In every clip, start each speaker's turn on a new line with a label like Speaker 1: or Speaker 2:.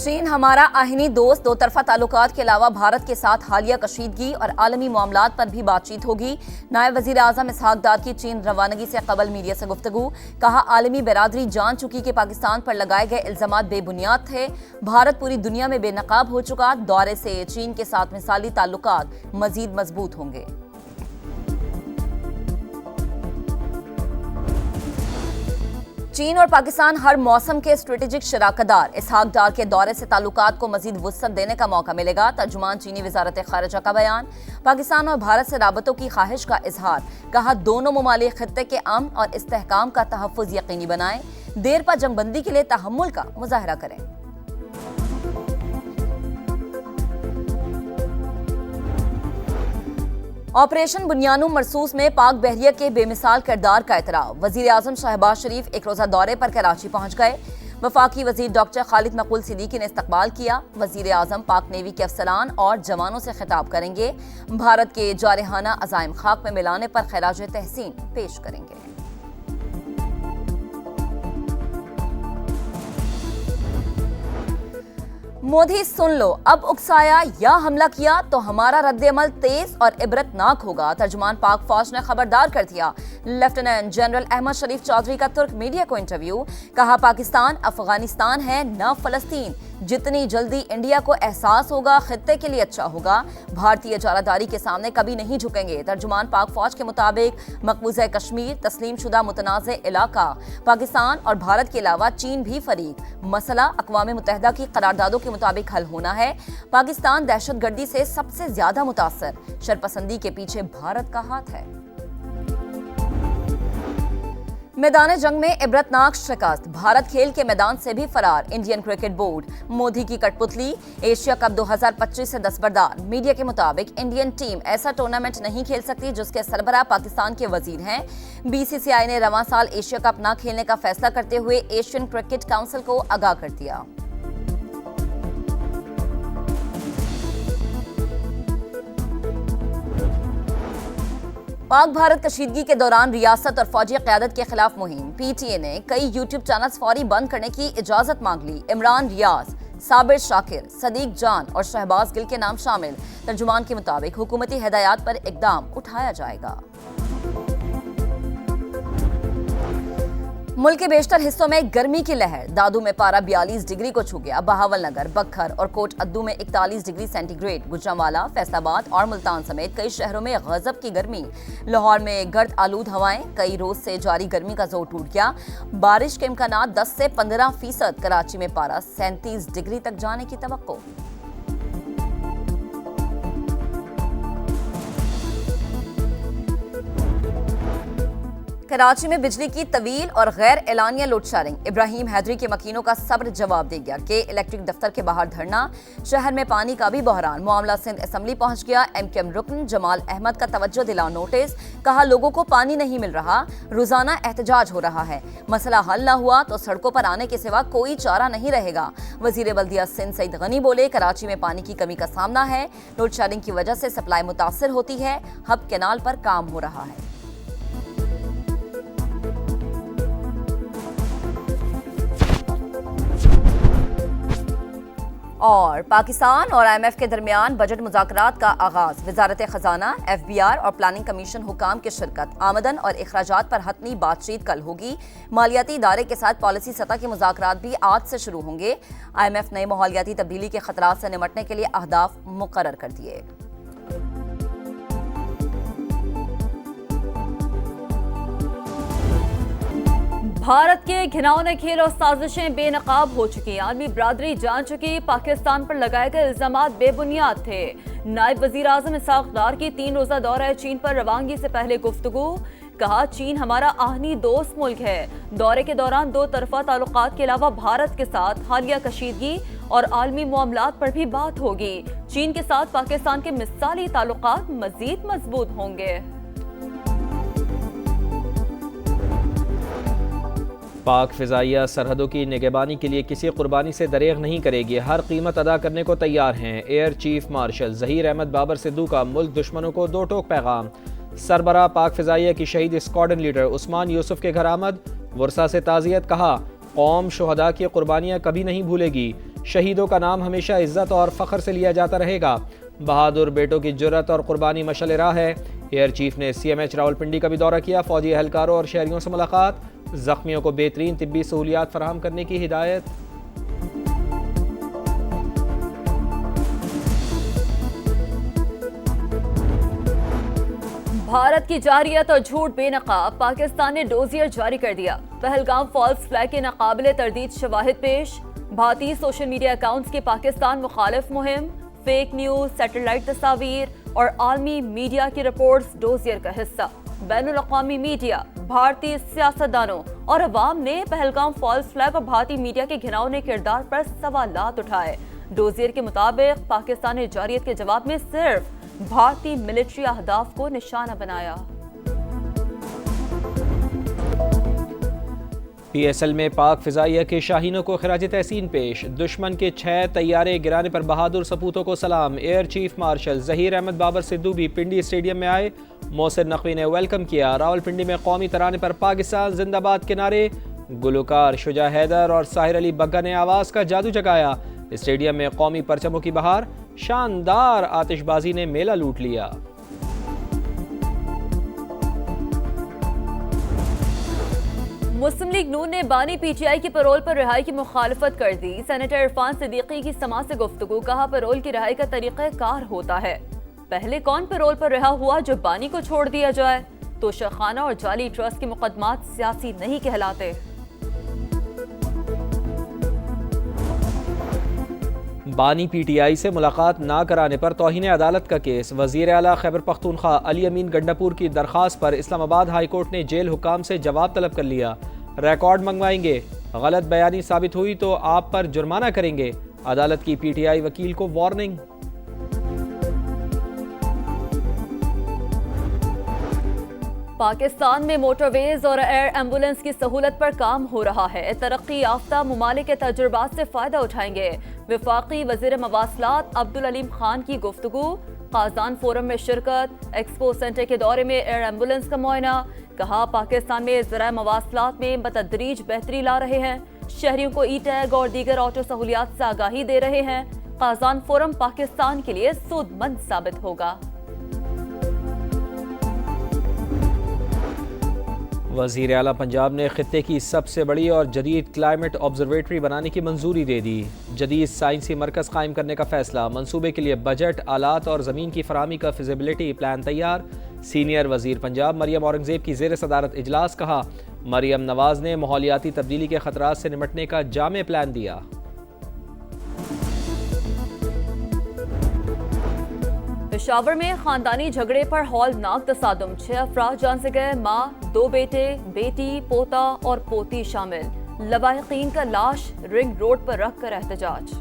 Speaker 1: چین ہمارا آہنی دوست، دو طرفہ تعلقات کے علاوہ بھارت کے ساتھ حالیہ کشیدگی اور عالمی معاملات پر بھی بات چیت ہوگی۔ نائب وزیر اعظم اسحاق ڈار کی چین روانگی سے قبل میڈیا سے گفتگو، کہا عالمی برادری جان چکی کہ پاکستان پر لگائے گئے الزامات بے بنیاد تھے، بھارت پوری دنیا میں بے نقاب ہو چکا، دورے سے چین کے ساتھ مثالی تعلقات مزید مضبوط ہوں گے۔ چین اور پاکستان ہر موسم کے اسٹریٹجک شراکت دار، اسحاق ڈار کے دورے سے تعلقات کو مزید وسعت دینے کا موقع ملے گا۔ ترجمان چینی وزارت خارجہ کا بیان، پاکستان اور بھارت سے رابطوں کی خواہش کا اظہار، کہا دونوں ممالک خطے کے امن اور استحکام کا تحفظ یقینی بنائیں، دیر پا جنگ بندی کے لیے تحمل کا مظاہرہ کریں۔ آپریشن بنیانو مرصوص میں پاک بحریہ کے بے مثال کردار کا اعتراف، وزیر اعظم شہباز شریف ایک روزہ دورے پر کراچی پہنچ گئے، وفاقی وزیر ڈاکٹر خالد مقبول صدیقی نے استقبال کیا۔ وزیر اعظم پاک نیوی کے افسران اور جوانوں سے خطاب کریں گے، بھارت کے جارحانہ عزائم خاک میں ملانے پر خراج تحسین پیش کریں گے۔ مودی سن لو، اب اکسایا یا حملہ کیا تو ہمارا رد عمل تیز اور عبرتناک ہوگا، ترجمان پاک فوج نے خبردار کر دیا۔ لیفٹیننٹ جنرل احمد شریف چودھری کا ترک میڈیا کو انٹرویو، کہا پاکستان افغانستان ہے نہ فلسطین، جتنی جلدی انڈیا کو احساس ہوگا خطے کے لیے اچھا ہوگا، بھارتی اجارہ داری کے سامنے کبھی نہیں جھکیں گے۔ ترجمان پاک فوج کے مطابق مقبوضہ کشمیر تسلیم شدہ متنازع علاقہ، پاکستان اور بھارت کے علاوہ چین بھی فریق، مسئلہ اقوام متحدہ کی قراردادوں کے مطابق حل ہونا ہے۔ پاکستان دہشت گردی سے سب سے زیادہ متاثر، شرپسندی کے پیچھے بھارت کا ہاتھ ہے۔ میدان جنگ میں عبرتناک شکست، بھارت کھیل کے میدان سے بھی فرار، انڈین کرکٹ بورڈ، مودی کی کٹ پتلی، ایشیا کپ 2025 سے دستبردار۔ میڈیا کے مطابق انڈین ٹیم ایسا ٹورنامنٹ نہیں کھیل سکتی جس کے سربراہ پاکستان کے وزیر ہیں۔ بی سی سی آئی نے رواں سال ایشیا کپ نہ کھیلنے کا فیصلہ کرتے ہوئے ایشین کرکٹ کونسل کو آگاہ کر دیا۔ پاک بھارت کشیدگی کے دوران ریاست اور فوجی قیادت کے خلاف مہم، پی ٹی اے نے کئی یوٹیوب چینلز فوری بند کرنے کی اجازت مانگ لی، عمران ریاض، صابر شاکر، صدیق جان اور شہباز گل کے نام شامل۔ ترجمان کے مطابق حکومتی ہدایات پر اقدام اٹھایا جائے گا۔ ملک کے بیشتر حصوں میں گرمی کی لہر، دادو میں پارہ 42 ڈگری کو چھو گیا، بہاول نگر، بکھر اور کوٹ ادو میں 41 degree centigrade, Gujranwala, Faisalabad اور ملتان سمیت کئی شہروں میں غضب کی گرمی، لاہور میں گرد آلود ہوائیں، کئی روز سے جاری گرمی کا زور ٹوٹ گیا، بارش کے امکانات 10 سے 15%، کراچی میں پارہ 37 ڈگری تک جانے کی توقع۔ کراچی میں بجلی کی طویل اور غیر اعلانیہ لوڈ شیڈنگ، ابراہیم حیدری کے مکینوں کا صبر جواب دے گیا کہ الیکٹرک دفتر کے باہر دھرنا، شہر میں پانی کا بھی بحران، معاملہ سندھ اسمبلی پہنچ گیا، ایم کیو ایم رکن جمال احمد کا توجہ دلا نوٹس، کہا لوگوں کو پانی نہیں مل رہا، روزانہ احتجاج ہو رہا ہے، مسئلہ حل نہ ہوا تو سڑکوں پر آنے کے سوا کوئی چارہ نہیں رہے گا۔ وزیر بلدیہ سندھ سعید غنی بولے کراچی میں پانی کی کمی کا سامنا ہے، لوڈ شیڈنگ کی وجہ سے سپلائی متاثر ہوتی ہے، ہب کینال پر کام ہو رہا ہے۔ اور پاکستان اور آئی ایم ایف کے درمیان بجٹ مذاکرات کا آغاز، وزارت خزانہ، ایف بی آر اور پلاننگ کمیشن حکام کی شرکت، آمدن اور اخراجات پر حتمی بات چیت کل ہوگی، مالیاتی ادارے کے ساتھ پالیسی سطح کے مذاکرات بھی آج سے شروع ہوں گے، آئی ایم ایف نئے ماحولیاتی تبدیلی کے خطرات سے نمٹنے کے لیے اہداف مقرر کر دیے۔
Speaker 2: بھارت کے گھناؤنے کھیل اور سازشیں بے نقاب ہو چکی، عالمی برادری جان چکی پاکستان پر لگائے گئے الزامات بے بنیاد تھے۔ نائب وزیر اعظم اسحاق ڈار کی 3 روزہ دورہ چین پر روانگی سے پہلے گفتگو، کہا چین ہمارا آہنی دوست ملک ہے، دورے کے دوران دو طرفہ تعلقات کے علاوہ بھارت کے ساتھ حالیہ کشیدگی اور عالمی معاملات پر بھی بات ہوگی، چین کے ساتھ پاکستان کے مثالی تعلقات مزید مضبوط ہوں گے۔
Speaker 3: پاک فضائیہ سرحدوں کی نگہبانی کے لیے کسی قربانی سے دریغ نہیں کرے گی، ہر قیمت ادا کرنے کو تیار ہیں، air chief marshal Zaheer Ahmed Babar Sidhu کا ملک دشمنوں کو دو ٹوک پیغام، سربراہ پاک فضائیہ کی شہید اسکواڈن لیڈر عثمان یوسف کے گھر آمد، ورثہ سے تعزیت، کہا قوم شہداء کی قربانیاں کبھی نہیں بھولے گی، شہیدوں کا نام ہمیشہ عزت اور فخر سے لیا جاتا رہے گا۔ بہادر بیٹوں کی جرت اور قربانی مشعل راہ ہے۔ ایئر چیف نے سی ایم ایچ راولپنڈی کا بھی دورہ کیا، فوجی اہلکاروں اور شہریوں سے ملاقات، زخمیوں کو بہترین طبی سہولیات فراہم کرنے کی ہدایت۔
Speaker 2: بھارت کی جارحیت اور جھوٹ بے نقاب، پاکستان نے ڈوزیئر جاری کر دیا۔ پہلگام فالس فلیگ کے ناقابل تردید شواہد پیش، بھارتی سوشل میڈیا اکاؤنٹس کی پاکستان مخالف مہم، فیک نیوز، سیٹلائٹ تصاویر اور عالمی میڈیا کی رپورٹس ڈوزیئر کا حصہ۔ بین الاقوامی میڈیا، بھارتی سیاستدانوں اور عوام نے پہلگام فالس فلیگ اور بھارتی میڈیا کے گھناؤنے کردار پر سوالات اٹھائے۔ ڈوزیئر کے مطابق پاکستان نے جارحیت کے جواب میں صرف بھارتی ملٹری اہداف کو نشانہ بنایا۔
Speaker 3: پی ایس ایل میں پاک فضائیہ کے شاہینوں کو خراج تحسین پیش، دشمن کے 6 طیارے گرانے پر بہادر سپوتوں کو سلام۔ Air chief marshal Zaheer Ahmed Babar Sidhu بھی پنڈی اسٹیڈیم میں آئے، محسن نقوی نے ویلکم کیا۔ راولپنڈی میں قومی ترانے پر پاکستان زندہ باد کے نعرے، گلوکار شجاع حیدر اور ساحر علی بگا نے آواز کا جادو جگایا۔ اسٹیڈیم میں قومی پرچموں کی بہار، شاندار آتش بازی نے میلہ لوٹ لیا۔
Speaker 2: مسلم لیگ نون نے بانی پی ٹی آئی کی پیرول پر رہائی کی مخالفت کر دی۔ سینیٹر عرفان صدیقی کی سماعت سے گفتگو، کہا پیرول کی رہائی کا طریقہ کار ہوتا ہے، پہلے کون پیرول پر رہا ہوا جو بانی کو چھوڑ دیا جائے؟ توشیخانہ اور جعلی ٹرسٹ کے مقدمات سیاسی نہیں کہلاتے۔
Speaker 3: بانی پی ٹی آئی سے ملاقات نہ کرانے پر توہین عدالت کا کیس، وزیر اعلیٰ خیبر پختونخوا علی امین گنڈاپور کی درخواست پر اسلام آباد ہائی کورٹ نے جیل حکام سے جواب طلب کر لیا۔ ریکارڈ منگوائیں گے، غلط بیانی ثابت ہوئی تو آپ پر جرمانہ کریں گے، عدالت کی پی ٹی آئی وکیل کو وارننگ۔
Speaker 2: پاکستان میں موٹر ویز اور ایئر ایمبولنس کی سہولت پر کام ہو رہا ہے، ترقی یافتہ ممالک کے تجربات سے فائدہ اٹھائیں گے۔ وفاقی وزیر مواصلات عبدالعلیم خان کی گفتگو، قازان فورم میں شرکت، ایکسپو سینٹر کے دورے میں ایئر ایمبولنس کا معائنہ، کہا پاکستان میں ذرائع مواصلات میں بتدریج بہتری لا رہے ہیں، شہریوں کو ای ٹیگ اور دیگر آٹو سہولیات سے آگاہی دے رہے ہیں، قازان فورم پاکستان کے لیے سود مند ثابت ہوگا۔
Speaker 3: وزیر اعلیٰ پنجاب نے خطے کی سب سے بڑی اور جدید کلائمیٹ آبزرویٹری بنانے کی منظوری دے دی، جدید سائنسی مرکز قائم کرنے کا فیصلہ، منصوبے کے لیے بجٹ، آلات اور زمین کی فراہمی کا فیزیبلٹی پلان تیار۔ سینئر وزیر پنجاب مریم اورنگزیب کی زیر صدارت اجلاس، کہا مریم نواز نے ماحولیاتی تبدیلی کے خطرات سے نمٹنے کا جامع پلان دیا۔
Speaker 2: پشاور میں خاندانی جھگڑے پر ہولناک تصادم، 6 افراد جان سے گئے، ماں، 2 بیٹے، بیٹی، پوتا اور پوتی شامل، لواحقین کا لاش رنگ روڈ پر رکھ کر احتجاج۔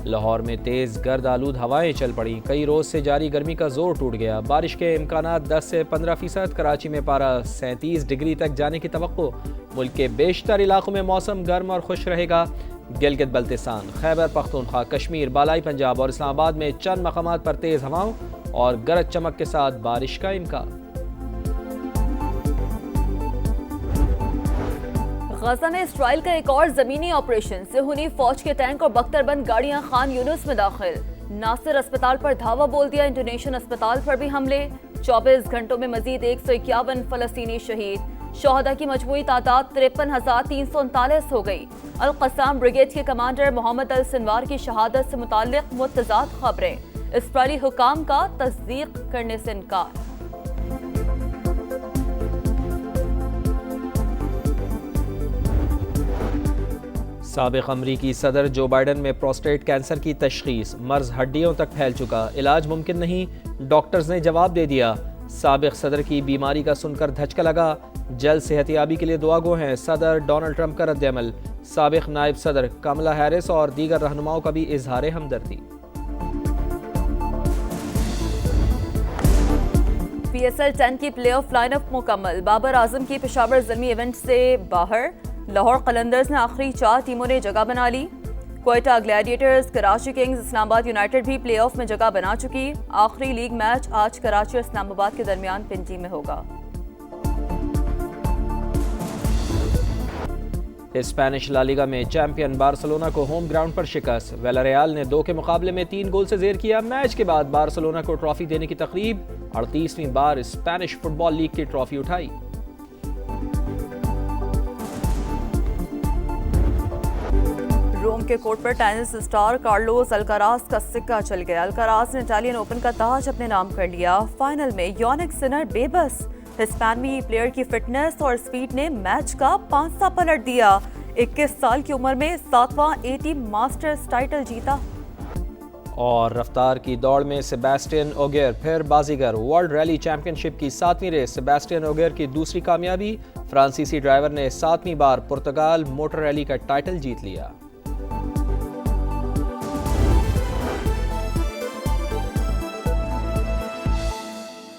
Speaker 3: لاہور میں تیز گرد آلود ہوائیں چل پڑیں، کئی روز سے جاری گرمی کا زور ٹوٹ گیا، بارش کے امکانات 10 سے 15%، کراچی میں پارہ 37 ڈگری تک جانے کی توقع، ملک کے بیشتر علاقوں میں موسم گرم اور خشک رہے گا، گلگت بلتستان، خیبر پختونخوا، کشمیر، بالائی پنجاب اور اسلام آباد میں چند مقامات پر تیز ہواؤں اور گرج چمک کے ساتھ بارش کا امکان۔
Speaker 2: غزہ میں اسرائیل کا ایک اور زمینی آپریشن، صہیونی فوج کے ٹینک اور بختر بند گاڑیاں خان یونس میں داخل، ناصر اسپتال پر دھاوا بول دیا، انڈونیشین اسپتال پر بھی حملے، 24 گھنٹوں میں مزید 151 فلسطینی شہید، شہداء کی مجموعی تعداد 53,339 ہو گئی۔ القسام بریگیڈ کے کمانڈر محمد السنوار کی شہادت سے متعلق متضاد خبریں، اسرائیلی حکام کا تصدیق کرنے سے انکار۔
Speaker 3: سابق امریکی صدر جو بائیڈن میں پروسٹیٹ کینسر کی تشخیص، مرض ہڈیوں تک پھیل چکا، علاج ممکن نہیں، ڈاکٹرز نے جواب دے دیا، سابق صدر کی بیماری کا سن کر دھچکا لگا، جلد صحت یابی کے لیے دعا گو ہیں، صدر ڈونلڈ ٹرمپ کا رد عمل، سابق نائب صدر کملا ہیرس اور دیگر رہنماؤں کا بھی اظہار ہمدردی۔
Speaker 2: پی ایس ایل 10 کی پلے آف لائن اپ مکمل، بابر اعظم کی پشاور زلمی ایونٹ سے باہر، لاہور قلندرز نے آخری 4 ٹیموں نے جگہ بنا لی، کوئٹہ گلیڈیٹرز، کراچی کنگز، اسلام آباد یونائیٹڈ بھی پلے آف میں جگہ بنا چکی، آخری لیگ میچ آج کراچی اور اسلام آباد کے درمیان پنجی میں ہوگا۔
Speaker 3: اسپینش لالیگا میں چیمپئن بارسلونا کو ہوم گراؤنڈ پر شکست، ویلاریال نے 2 کے مقابلے میں 3 گول سے زیر کیا۔ میچ کے بعد بارسلونا کو ٹرافی دینے کی تقریب، 38ویں بار اسپینش فٹ بال لیگ کی ٹرافی اٹھائی۔
Speaker 2: روم کے کورٹ پر ٹینس اسٹار کارلوس الکراز کا سکہ چل گیا۔ الکراز نے اٹالین اوپن کا تاج اپنے نام کر لیا۔ فائنل میں یونک سنر بے بس، ہسپانوی پلیئر کی فٹنس اور سپیڈ نے میچ کا پانسا پلٹ دیا۔ 21 سال کی عمر میں 7واں ATP ماسٹرز ٹائٹل جیتا۔
Speaker 3: اور رفتار کی دوڑ میں سیباسٹین اوگیئر پھر بازیگر، ورلڈ ریلی چیمپئن شپ کی 7ویں ریس سیباسٹین اوگیئر کی دوسری کامیابی، فرانسیسی ڈرائیور نے 7ویں بار پرتگال موٹر ریلی کا ٹائٹل جیت لیا۔